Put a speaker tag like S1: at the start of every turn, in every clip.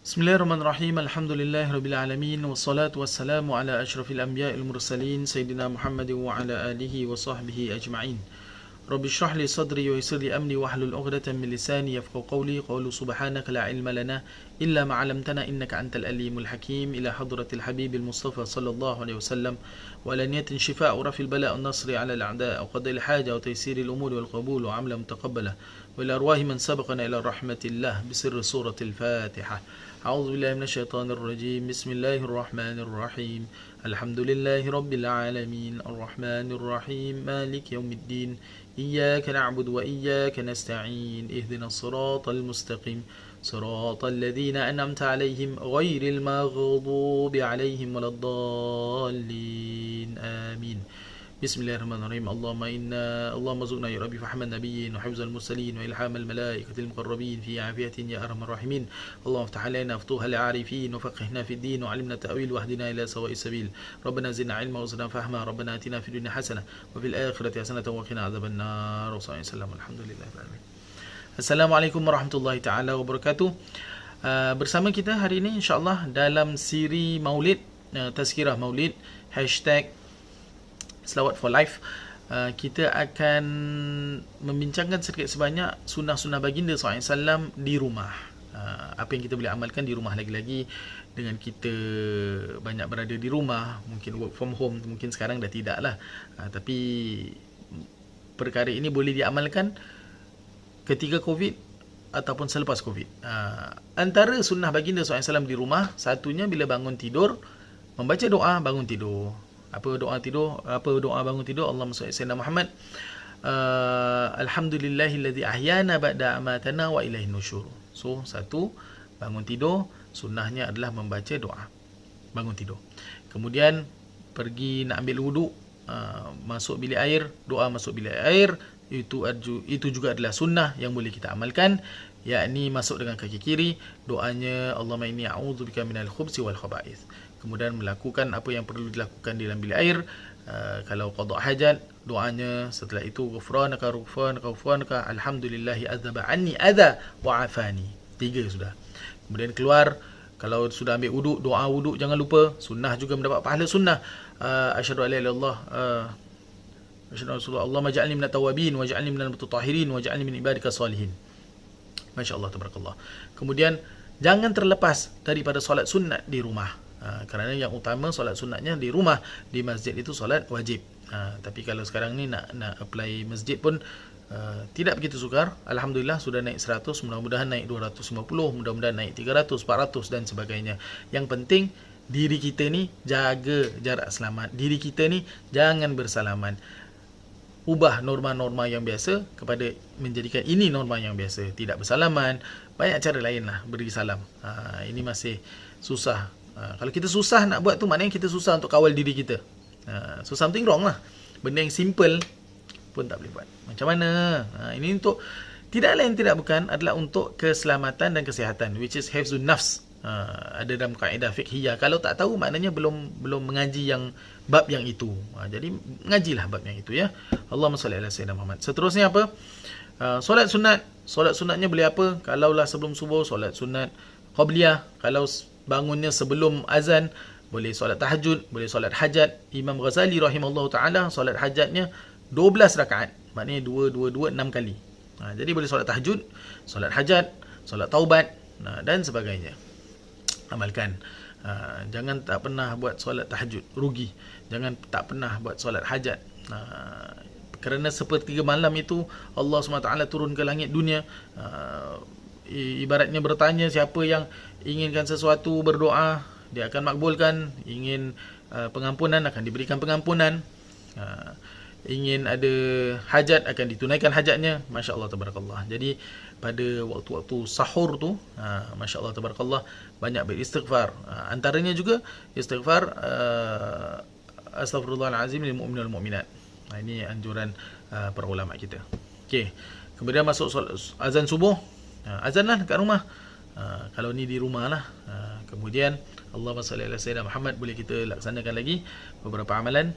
S1: Bismillahirrahmanirrahim. Alhamdulillahirabbil alamin wassalatu wassalamu ala asyrafil anbiya'il mursalin sayyidina Muhammadin wa ala alihi wa sahbihi ajma'in. Rabbi shrah li sadri wa yassir li amri wahlul 'uqdatam min lisani yafqahu qawli. Qawlu subhanaka la ilma lana illa ma 'allamtana innaka antal alimul hakim. Ila hadratil habibil mustafa sallallahu alaihi wasallam wa ala niyatin shifaa' rafil bala' wan nasri 'ala al-a'da' wa qada'il haja wa taysiril umuri wal qabul wa 'amala mutaqabbala wa ila arwahi man sabaqana ila rahmatillah bisirri suratil Fatihah. أعوذ بالله من الشيطان الرجيم بسم الله الرحمن الرحيم الحمد لله رب العالمين الرحمن الرحيم مالك يوم الدين إياك نعبد وإياك نستعين اهدنا الصراط المستقيم صراط الذين أنعمت عليهم غير المغضوب عليهم ولا الضالين آمين Bismillahirrahmanirrahim. Allahumma zuqna ya Rabbi fahman nabiyyin wa hifzal mursalin wa ilhamal malaikatil muqarrabin fi afiyatin ya arhamar rahimin. Allahumma iftah alaina futuhal arifin wa faqihna fid din wa 'allimna ta'wil wa hdina ila sawa'is sabil. Rabbana zidna 'ilma wa zidna fahma. Rabbana atina fid dunya hasanah wa fil akhirati hasanah wa qina adzaban nar. Wassalamu alhamdulillahi alamin. Assalamualaikum warahmatullahi taala wabarakatuh. Bersama kita hari ini insya-Allah dalam siri Maulid, tazkirah Maulid hashtag Selawat for Life. Kita akan membincangkan sedikit sebanyak sunnah-sunnah baginda SAW di rumah. Apa yang kita boleh amalkan di rumah, lagi-lagi dengan kita banyak berada di rumah, mungkin work from home, mungkin sekarang dah tidak lah. Tapi perkara ini boleh diamalkan ketika COVID ataupun selepas COVID. Antara sunnah baginda SAW di rumah, satunya bila bangun tidur, membaca doa bangun tidur. Apa doa tidur? Apa doa bangun tidur? Allahumma shalli ala sayyidina Muhammad. Alhamdulillahilladzi ahyana ba'da amatana wa ilaihin nusyur. So, satu, bangun tidur, sunnahnya adalah membaca doa bangun tidur. Kemudian pergi nak ambil wuduk, masuk bilik air, doa masuk bilik air, itu juga adalah sunnah yang boleh kita amalkan, yakni masuk dengan kaki kiri, doanya Allahumma inni a'udzubika minal khubsi wal khaba'ith. Kemudian melakukan apa yang perlu dilakukan di dalam bilik air. Kalau qada hajat, doanya setelah itu ghufranaka alhamdulillahi azaba anni adza wa afani. 3 sudah. Kemudian keluar, kalau sudah ambil wuduk, doa wuduk jangan lupa, sunnah juga mendapat pahala sunnah. Asyhadu an la ilaha illallah asyhadu anna rasulullah, Allahumma ja'alni minat tawabin wa ja'alni minal mutatahhirin wa ja'alni min ibadika salihin. Masya-Allah tabarakallah. Kemudian jangan terlepas daripada solat sunat di rumah. Kerana yang utama solat sunatnya di rumah, di masjid itu solat wajib. Tapi kalau sekarang ni nak apply masjid pun tidak begitu sukar. Alhamdulillah sudah naik 100, mudah-mudahan naik 250, mudah-mudahan naik 300, 400 dan sebagainya. Yang penting diri kita ni jaga jarak selamat. Diri kita ni jangan bersalaman. Ubah norma-norma yang biasa kepada menjadikan ini norma yang biasa. Tidak bersalaman. Banyak cara lain lah beri salam. Ini masih susah. Kalau kita susah nak buat tu, maknanya kita susah untuk kawal diri kita. So something wrong lah. Benda yang simple pun tak boleh buat. Macam mana? Ini untuk, tidak lain tidak bukan, adalah untuk keselamatan dan kesihatan, which is hifzun nafs. Ada dalam kaedah fiqhiyah. Kalau tak tahu, maknanya belum mengaji yang bab yang itu. Jadi mengajilah bab yang itu ya. Allahumma shalli ala sayyidina Muhammad. Seterusnya apa? Solat sunat. Solat sunatnya boleh apa? Kalaulah sebelum subuh, solat sunat qabliyah. Kalau bangunnya sebelum azan, boleh solat tahajud, boleh solat hajat. Imam Ghazali rahimahullah ta'ala, solat hajatnya 12 rakaat. Maknanya 2, 6 kali. Jadi boleh solat tahajud, solat hajat, solat taubat, dan sebagainya. Amalkan. Jangan tak pernah buat solat tahajud, rugi. Jangan tak pernah buat solat hajat. Kerana sepertiga malam itu Allah SWT turun ke langit dunia. Ibaratnya bertanya, siapa yang inginkan sesuatu berdoa, dia akan makbulkan. Ingin pengampunan, akan diberikan pengampunan. Ingin ada hajat, akan ditunaikan hajatnya. Masya Allah tabarakallah. Jadi pada waktu-waktu sahur tu, Masya Allah tabarakallah, banyak beristighfar. Antaranya juga istighfar astaghfirullahalazim lil mu'minin wal mu'minat. Ini anjuran para ulama kita. Okey. Kemudian masuk azan subuh. Azan lah kat rumah. Kalau ni di rumah lah. Kemudian Allahumma salli ala sayyidina Muhammad, boleh kita laksanakan lagi beberapa amalan.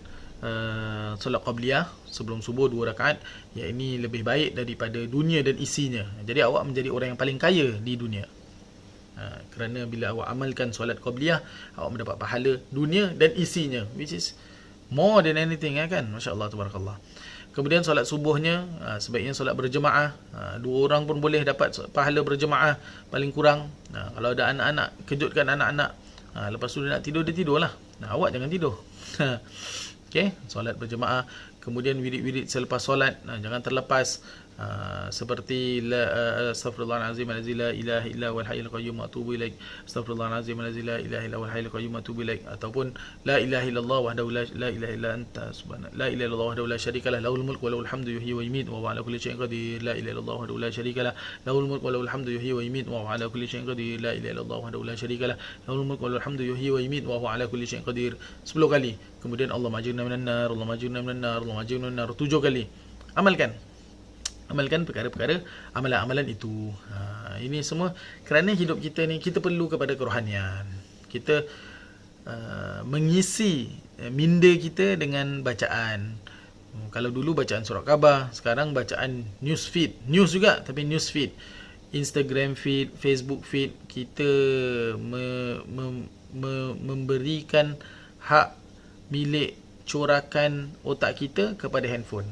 S1: Solat qabliyah sebelum subuh 2 rakaat, yang ini lebih baik daripada dunia dan isinya. Jadi awak menjadi orang yang paling kaya di dunia. Kerana bila awak amalkan solat qabliyah, awak mendapat pahala dunia dan isinya, which is more than anything, kan? Masya-Allah, tabarakallah. Kemudian solat subuhnya, sebaiknya solat berjemaah. 2 orang pun boleh dapat pahala berjemaah paling kurang. Kalau ada anak-anak, kejutkan anak-anak. Lepas tu dia nak tidur, dia tidurlah. Awak jangan tidur. Okey, solat berjemaah. Kemudian wirid-wirid selepas solat, jangan terlepas. Seperti astaghfirullahalazim allazi la ilaha illa huwal hayyul qayyum wa atubu ilaik, astaghfirullahalazim allazi la ilaha illa huwal hayyul qayyum wa atubu ilaik, ataupun la ilaha illallah wahdahu la ilaha illa anta subhanaka la ilaha illallah wahdahu la syarikalah lahul mulku wa lahul hamdu yuhyi wa yumiitu wa huwa ala kulli syai'in qadir, la ilaha illallah wahdahu la syarikalah lahul mulku wa lahul hamdu yuhyi wa yumiitu wa huwa ala kulli syai'in qadir, la ilaha illallah wahdahu la syarikalah lahul mulku wa lahul hamdu yuhyi wa yumiitu wa huwa ala kulli syai'in qadir 10 kali. Kemudian Allah majirna minan nar, Allah majirna minan nar, Allah majirna minan nar 7 kali. Amalkan perkara-perkara amalan-amalan itu. Ini semua kerana hidup kita ni, kita perlu kepada kerohanian. Kita mengisi minda kita dengan bacaan. Kalau dulu bacaan surat khabar, sekarang bacaan news feed. News juga, tapi news feed. Instagram feed, Facebook feed. Kita memberikan hak milik corakan otak kita kepada handphone.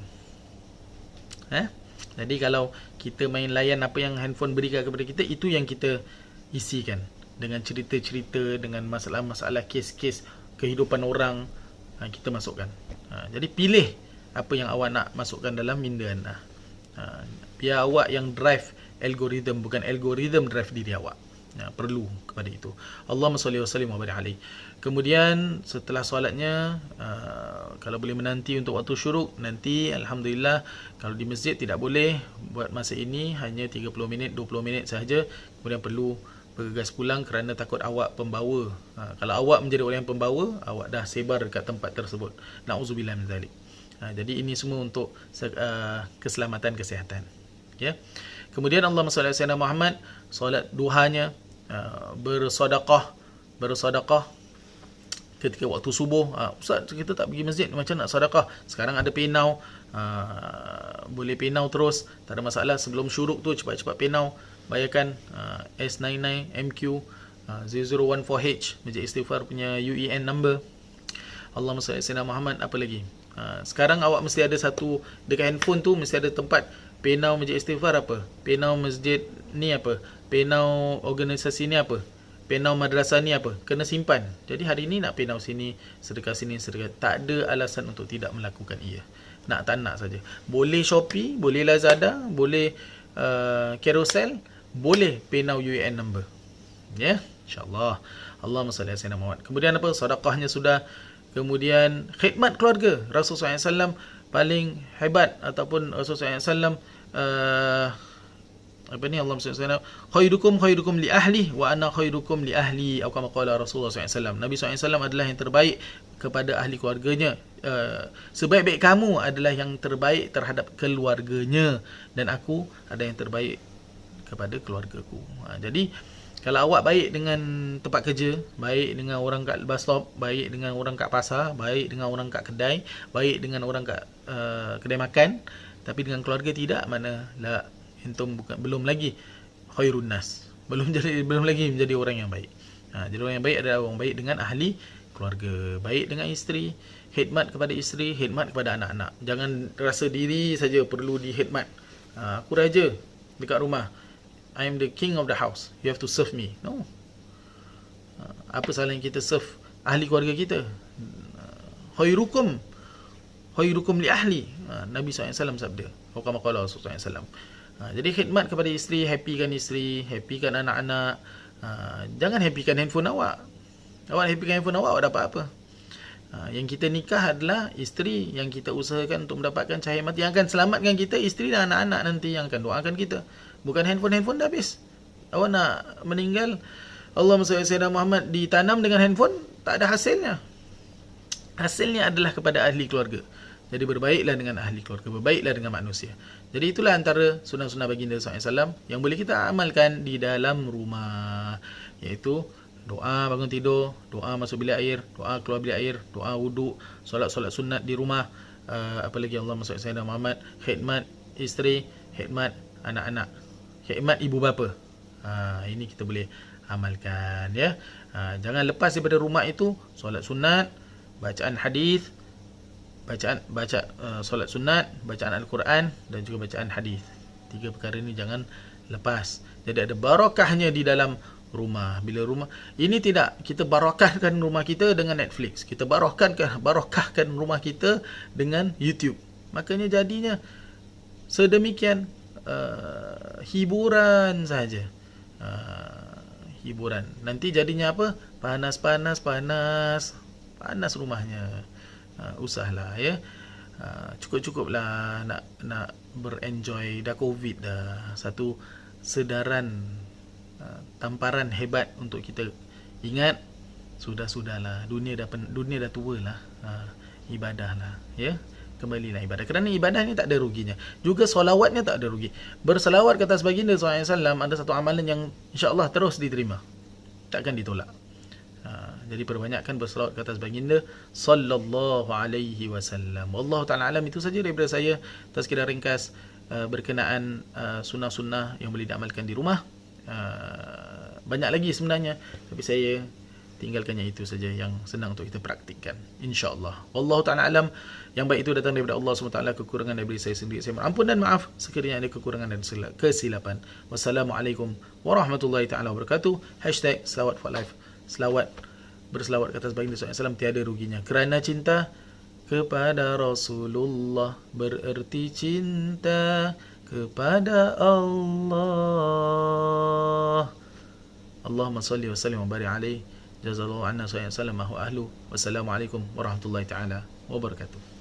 S1: Jadi kalau kita main layan apa yang handphone berikan kepada kita, itu yang kita isikan dengan cerita-cerita, dengan masalah-masalah, kes-kes kehidupan orang, kita masukkan. Jadi pilih apa yang awak nak masukkan dalam minda anda. Biar awak yang drive algoritma, bukan algoritma drive diri awak. Perlu kepada itu. Allahumma salli wa sallim wa barik alaihi. Kemudian setelah solatnya, kalau boleh menanti untuk waktu syuruk, nanti alhamdulillah. Kalau di masjid tidak boleh buat masa ini, hanya 30 minit, 20 minit sahaja. Kemudian perlu bergegas pulang kerana takut awak pembawa. Kalau awak menjadi orang yang pembawa, awak dah sebar dekat tempat tersebut. Na'udzubillah min zalik. Jadi ini semua untuk keselamatan kesihatan. Ya. Kemudian Allahumma salli ala sayyidina Muhammad, solat duhanya, bersedekah ketika waktu subuh. Ustaz, kita tak pergi masjid, macam nak sedekah? Sekarang ada PayNow, boleh PayNow terus, tak ada masalah. Sebelum syuruk tu cepat-cepat PayNow, bayarkan S99MQ 0014H, Masjid Istighfar punya UEN number. Allahumma salli ala sayyidina Muhammad. Apa lagi? Sekarang awak mesti ada satu dekat handphone tu, mesti ada tempat PayNow Masjid Istighfar apa, PayNow masjid ni apa, PayNow organisasi ni apa, PayNow madrasah ni apa, kena simpan. Jadi hari ni nak PayNow sini, sedekah sini, sedekah. Tak ada alasan untuk tidak melakukan ia. Nak tak nak saja. Boleh Shopee, boleh Lazada, boleh Carousel, boleh PayNow UAN number. Ya, insya-Allah. Allahumma salli ala sayyidina Muhammad. Kemudian apa? Sedekahnya sudah. Kemudian khidmat keluarga. Rasulullah SAW paling hebat, ataupun Rasulullah SAW Allahumma salli ala khairukum li ahli wa ana khairukum li ahli, atau kama qala Rasulullah SAW. Nabi SAW adalah yang terbaik kepada ahli keluarganya. Sebaik-baik kamu adalah yang terbaik terhadap keluarganya, dan aku ada yang terbaik kepada keluargaku. Jadi kalau awak baik dengan tempat kerja, baik dengan orang kat bus stop, baik dengan orang kat pasar, baik dengan orang kat kedai, baik dengan orang kat kedai makan, tapi dengan keluarga tidak, mana la antum belum lagi khairun nas, belum lagi menjadi orang yang baik. Jadi orang yang baik adalah orang baik dengan ahli keluarga, baik dengan isteri, khidmat kepada isteri, khidmat kepada anak-anak. Jangan rasa diri saja perlu dihidmat. Aku raja dekat rumah, I am the king of the house, you have to serve me. No. Apa salah yang kita serve ahli keluarga kita? Khairukum li ahli. Nabi SAW sabda. Kama qala Rasulullah SAW. Jadi khidmat kepada isteri, happykan isteri, happykan anak-anak. Jangan happykan handphone awak. Awak happykan handphone awak dapat apa? Yang kita nikah adalah isteri, yang kita usahakan untuk mendapatkan cahaya mati. Yang akan selamatkan kita, isteri dan anak-anak nanti yang akan doakan kita. Bukan handphone dah habis. Awak nak meninggal, Allahumma salli ala sayyidina Muhammad, ditanam dengan handphone, tak ada hasilnya. Hasilnya adalah kepada ahli keluarga. Jadi berbaiklah dengan ahli keluarga, berbaiklah dengan manusia. Jadi itulah antara sunnah-sunnah baginda SAW yang boleh kita amalkan di dalam rumah, iaitu doa bangun tidur, doa masuk bilik air, doa keluar bilik air, doa wuduk, solat-solat sunat di rumah, apa lagi, Allahumma salli ala sayyidina Muhammad, khidmat isteri, khidmat anak-anak, khidmat ibu bapa. Ini kita boleh amalkan, ya. Jangan lepas daripada rumah itu solat sunat, bacaan hadis, solat sunat, bacaan Al-Quran dan juga bacaan hadis. 3 perkara ni jangan lepas. Jadi ada barakahnya di dalam rumah. Bila rumah ini tidak kita barakahkan rumah kita dengan Netflix, kita barakahkan rumah kita dengan YouTube. Makanya jadinya sedemikian hiburan saja. Hiburan. Nanti jadinya apa? Panas rumahnya. Usahlah, ya. Cukup-cukuplah nak berenjoy. Dah Covid dah. Satu sedaran tamparan hebat untuk kita ingat, sudahlah, dunia dah tua lah. Ibadahlah, ya. Kembalilah ibadah, kerana ibadah ni tak ada ruginya. Juga solawatnya tak ada rugi. Berselawat ke atas baginda SAW ada satu amalan yang insya-Allah terus diterima, takkan ditolak. Jadi perbanyakkan berselawat ke atas baginda sallallahu alaihi wasallam. Wallahu taala alam. Itu saja daripada saya, tazkirah ringkas berkenaan sunnah-sunnah yang boleh diamalkan di rumah. Banyak lagi sebenarnya, tapi saya tinggalkannya itu saja yang senang untuk kita praktikkan, insya-Allah. Wallahu taala alam. Yang baik itu datang daripada Allah SWT. Kekurangan daripada saya sendiri, saya mohon ampun dan maaf sekiranya ada kekurangan dan kesilapan. Wassalamualaikum warahmatullahi taala wabarakatuh. #selawat for life. Berselawat ke atas baginda SAW tiada ruginya, kerana cinta kepada Rasulullah bererti cinta kepada Allah. Allahumma salli wa sallim wa barik alaihi. Jazallahu anna sallallahu ahlu. Wassalamualaikum warahmatullahi taala wabarakatuh.